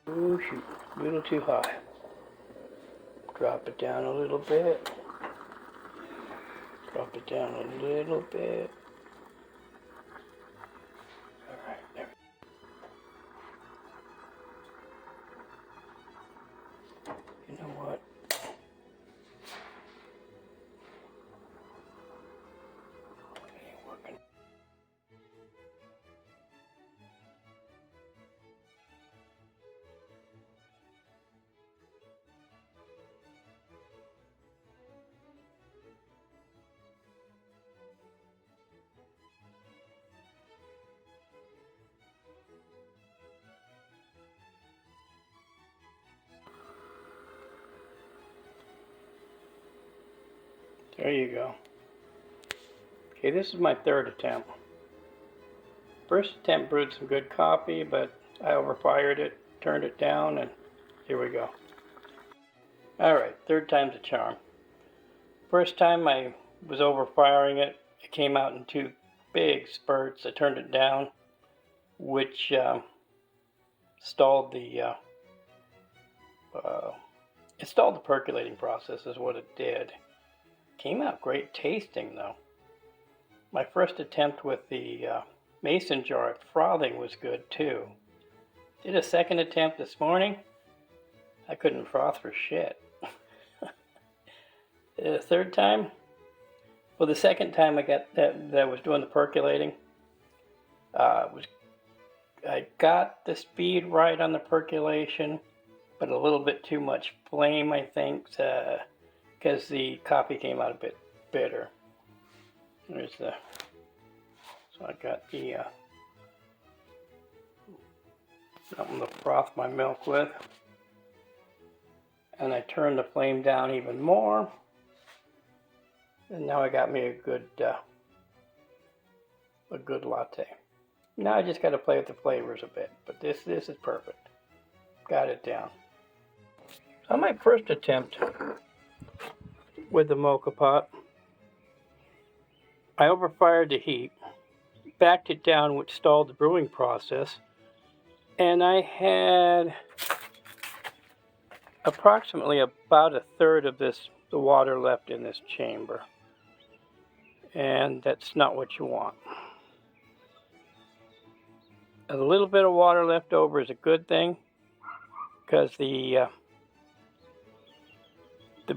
Oh shoot, a little too high. Drop it down a little bit. Drop it down a little bit. Alright, there. You know what? It ain't working. There you go. Okay, this is my third attempt. First attempt brewed some good coffee, but I overfired it, turned it down, and here we go. Alright, third time's a charm. First time I was overfiring it, it came out in two big spurts. I turned it down, which stalled the percolating process is what it did. Came out great tasting though. My first attempt with the mason jar at frothing was good too. Did a second attempt this morning. I couldn't froth for shit. The third time, well, the second time I got that was doing the percolating, I got the speed right on the percolation, but a little bit too much flame, I think, because the coffee came out a bit bitter. There's the, so I got the something to froth my milk with, and I turned the flame down even more, and now I got me a good latte. Now I just got to play with the flavors a bit, but this is perfect. Got it down. On my first attempt with the Mocha Pot, I overfired the heat, backed it down, which stalled the brewing process, and I had approximately about a third of the water left in this chamber, and that's not what you want. A little bit of water left over is a good thing, because the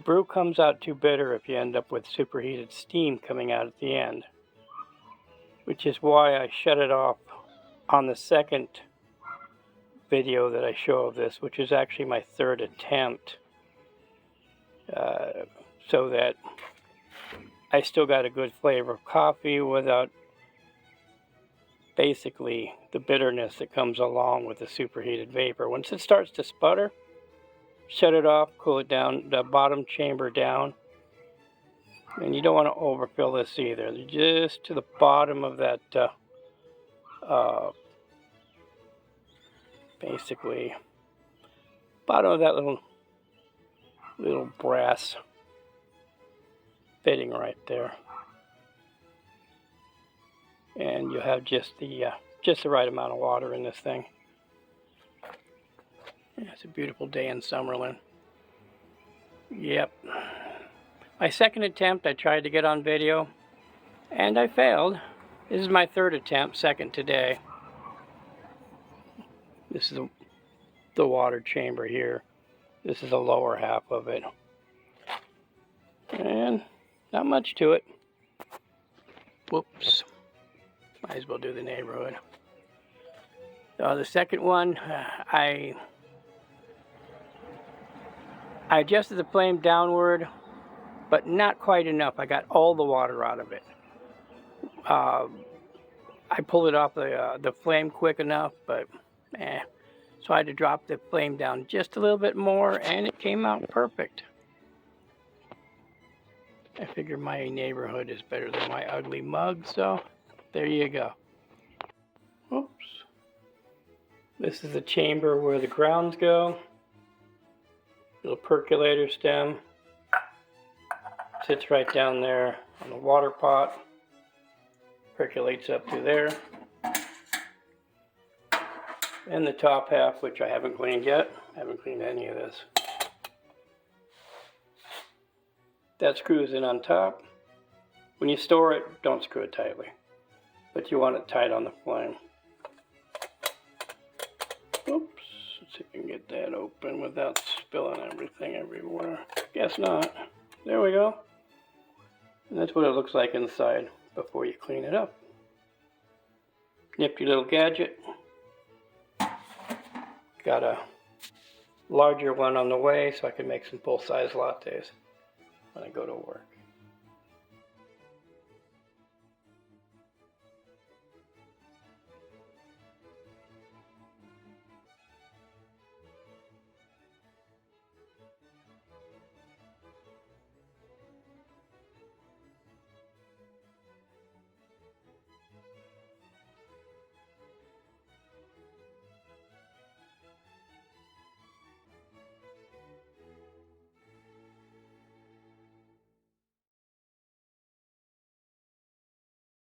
brew comes out too bitter if you end up with superheated steam coming out at the end, which is why I shut it off on the second video that I show of this, which is actually my third attempt, so that I still got a good flavor of coffee without basically the bitterness that comes along with the superheated vapor. Once it starts to sputter, shut it off, cool it down, the bottom chamber down. And you don't want to overfill this either. Just to the bottom of that, basically, bottom of that little brass fitting right there. And you have just the right amount of water in this thing. Yeah, it's a beautiful day in Summerlin. Yep. My second attempt I tried to get on video, and I failed. This is my third attempt, second today. This is the water chamber here. This is the lower half of it. And not much to it. Whoops. Might as well do the neighborhood. The second one, I adjusted the flame downward, but not quite enough. I got all the water out of it. I pulled it off the flame quick enough, but so I had to drop the flame down just a little bit more, and it came out perfect. I figure my neighborhood is better than my ugly mug, so there you go. Oops. This is the chamber where the grounds go. Little percolator stem. Sits right down there on the water pot. Percolates up through there. And the top half, which I haven't cleaned yet. I haven't cleaned any of this. That screws in on top. When you store it, don't screw it tightly, but you want it tight on the flame. Oops, let's see if we can get that open without spilling everything everywhere. Guess not. There we go. And that's what it looks like inside before you clean it up. Nifty little gadget. Got a larger one on the way so I can make some full-size lattes when I go to work.